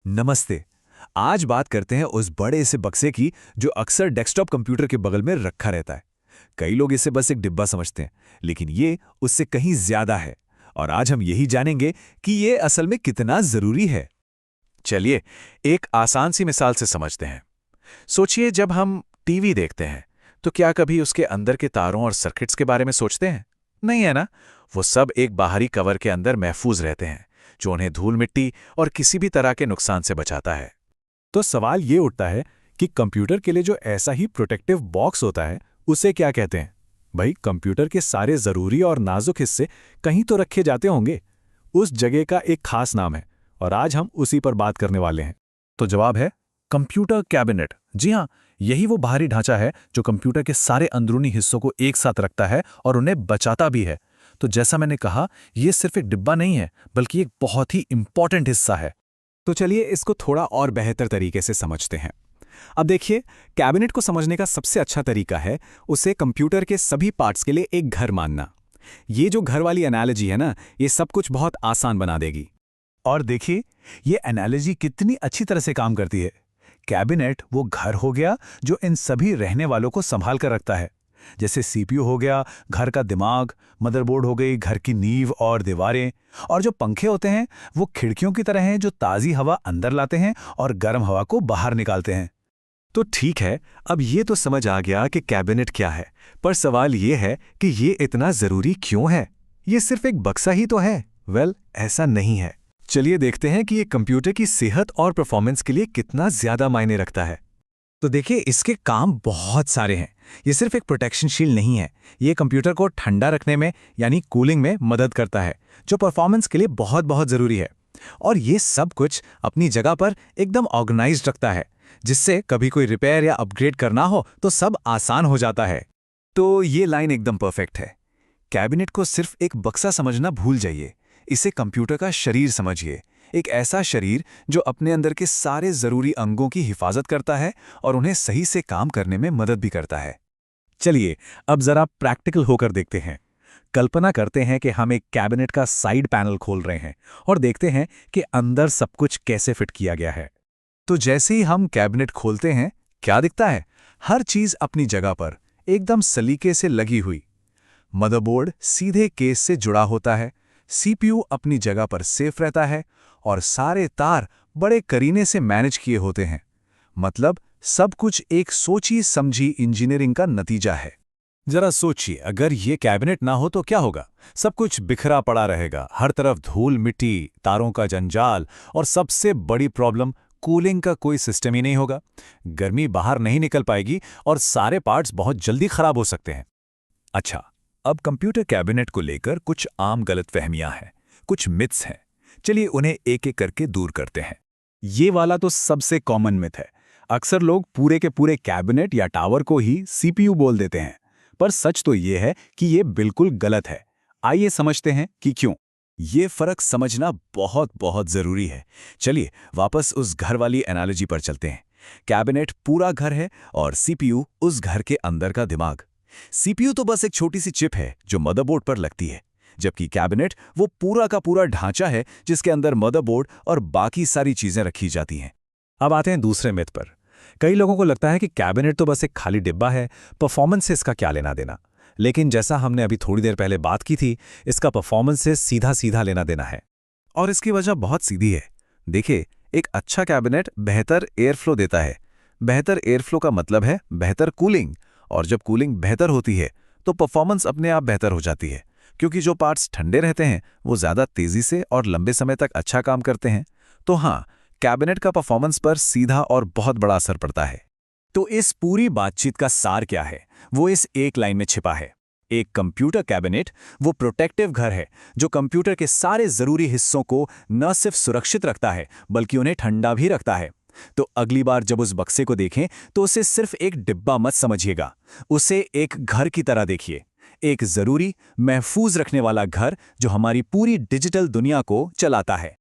नमस्ते। आज बात करते हैं उस बड़े से बक्से की जो अक्सर डेस्कटॉप कंप्यूटर के बगल में रखा रहता है। कई लोग इसे बस एक डिब्बा समझते हैं, लेकिन ये उससे कहीं ज्यादा है। और आज हम यही जानेंगे कि ये असल में कितना जरूरी है। चलिए, एक आसान सी मिसाल से समझते हैं। सोचिए, जब हम टीवी देखते हैं तो क्या कभी उसके अंदर के तारों और सर्किट्स के बारे में सोचते हैं? नहीं, है ना? वो सब एक बाहरी कवर के अंदर महफूज रहते हैं, जो उन्हें धूल मिट्टी और किसी भी तरह के नुकसान से बचाता है। तो सवाल ये उठता है कि कंप्यूटर के लिए जो ऐसा ही प्रोटेक्टिव बॉक्स होता है, उसे क्या कहते हैं? भाई, कंप्यूटर के सारे जरूरी और नाजुक हिस्से कहीं तो रखे जाते होंगे। उस जगह का एक खास नाम है और आज हम उसी पर बात करने वाले हैं। तो जवाब है कंप्यूटर कैबिनेट। जी हाँ, यही वो बाहरी ढांचा है जो कंप्यूटर के सारे अंदरूनी हिस्सों को एक साथ रखता है और उन्हें बचाता भी है। तो जैसा मैंने कहा, यह सिर्फ एक डिब्बा नहीं है, बल्कि एक बहुत ही इंपॉर्टेंट हिस्सा है। तो चलिए इसको थोड़ा और बेहतर तरीके से समझते हैं। अब देखिए, कैबिनेट को समझने का सबसे अच्छा तरीका है उसे कंप्यूटर के सभी पार्ट्स के लिए एक घर मानना। ये जो घर वाली एनालॉजी है ना, ये सब कुछ बहुत आसान बना देगी। और देखिए, ये एनालॉजी कितनी अच्छी तरह से काम करती है। कैबिनेट वो घर हो गया जो इन सभी रहने वालों को संभाल कर रखता है। जैसे सीपीयू हो गया घर का दिमाग, मदरबोर्ड हो गई घर की नींव और दीवारें, और जो पंखे होते हैं वो खिड़कियों की तरह हैं जो ताज़ी हवा अंदर लाते हैं और गर्म हवा को बाहर निकालते हैं। तो ठीक है, अब ये तो समझ आ गया कि कैबिनेट क्या है, पर सवाल ये है कि ये इतना ज़रूरी क्यों है? ये सिर्फ एक बक्सा ही तो है। ऐसा नहीं है। चलिए देखते हैं कि ये कंप्यूटर की सेहत और परफॉर्मेंस के लिए कितना ज़्यादा मायने रखता है। तो देखिए, इसके काम बहुत सारे हैं। ये सिर्फ एक प्रोटेक्शन शील्ड नहीं है, ये कंप्यूटर को ठंडा रखने में यानी कूलिंग में मदद करता है, जो परफॉर्मेंस के लिए बहुत बहुत ज़रूरी है। और ये सब कुछ अपनी जगह पर एकदम ऑर्गेनाइज्ड रखता है, जिससे कभी कोई रिपेयर या अपग्रेड करना हो तो सब आसान हो जाता है। तो ये लाइन एकदम परफेक्ट है। कैबिनेट को सिर्फ एक बक्सा समझना भूल जाइए, इसे कंप्यूटर का शरीर समझिए। एक ऐसा शरीर जो अपने अंदर के सारे जरूरी अंगों की हिफाजत करता है और उन्हें सही से काम करने में मदद भी करता है। चलिए, अब जरा प्रैक्टिकल होकर देखते हैं। कल्पना करते हैं कि हम एक कैबिनेट का साइड पैनल खोल रहे हैं और देखते हैं कि अंदर सब कुछ कैसे फिट किया गया है। तो जैसे ही हम कैबिनेट खोलते हैं, क्या दिखता है? हर चीज अपनी जगह पर एकदम सलीके से लगी हुई। मदरबोर्ड सीधे केस से जुड़ा होता है, सीपीयू अपनी जगह पर सेफ रहता है और सारे तार बड़े करीने से मैनेज किए होते हैं। मतलब सब कुछ एक सोची समझी इंजीनियरिंग का नतीजा है। जरा सोचिए, अगर ये कैबिनेट ना हो तो क्या होगा? सब कुछ बिखरा पड़ा रहेगा, हर तरफ धूल मिट्टी, तारों का जंजाल, और सबसे बड़ी प्रॉब्लम, कूलिंग का कोई सिस्टम ही नहीं होगा। गर्मी बाहर नहीं निकल पाएगी और सारे पार्ट्स बहुत जल्दी खराब हो सकते हैं। अच्छा, अब कंप्यूटर कैबिनेट को लेकर कुछ आम गलतफहमियां हैं, कुछ मिथ्स हैं। चलिए उन्हें एक एक करके दूर करते हैं। ये वाला तो सबसे कॉमन मिथ है। अक्सर लोग पूरे के पूरे कैबिनेट या टावर को ही सीपीयू बोल देते हैं, पर सच तो ये है कि ये बिल्कुल गलत है। आइए समझते हैं कि क्यों। ये फर्क समझना बहुत बहुत जरूरी है। चलिए वापस उस घर वाली एनालॉजी पर चलते हैं। कैबिनेट पूरा घर है और सीपीयू उस घर के अंदर का दिमाग। सीपीयू तो बस एक छोटी सी चिप है जो मदरबोर्ड पर लगती है, जबकि कैबिनेट वो पूरा का पूरा ढांचा है जिसके अंदर मदरबोर्ड और बाकी सारी चीजें रखी जाती हैं। अब आते हैं दूसरे मिथ पर। कई लोगों को लगता है कि कैबिनेट तो बस एक खाली डिब्बा है, परफॉर्मेंस से इसका क्या लेना देना। लेकिन जैसा हमने अभी थोड़ी देर पहले बात की थी, इसका परफॉर्मेंस से सीधा सीधा लेना देना है। और इसकी वजह बहुत सीधी है। देखिए, एक अच्छा कैबिनेट बेहतर एयर फ्लो देता है। बेहतर एयर फ्लो का मतलब है बेहतर कूलिंग, और जब कूलिंग बेहतर होती है तो परफॉर्मेंस अपने आप बेहतर हो जाती है, क्योंकि जो पार्ट्स ठंडे रहते हैं वो ज़्यादा तेज़ी से और लंबे समय तक अच्छा काम करते हैं। तो हाँ, कैबिनेट का परफॉर्मेंस पर सीधा और बहुत बड़ा असर पड़ता है। तो इस पूरी बातचीत का सार क्या है? वो इस एक लाइन में छिपा है। एक कंप्यूटर कैबिनेट वो प्रोटेक्टिव घर है जो कंप्यूटर के सारे ज़रूरी हिस्सों को न सिर्फ सुरक्षित रखता है, बल्कि उन्हें ठंडा भी रखता है। तो अगली बार जब उस बक्से को देखें तो उसे सिर्फ एक डिब्बा मत समझिएगा, उसे एक घर की तरह देखिए। एक ज़रूरी, महफूज रखने वाला घर जो हमारी पूरी डिजिटल दुनिया को चलाता है।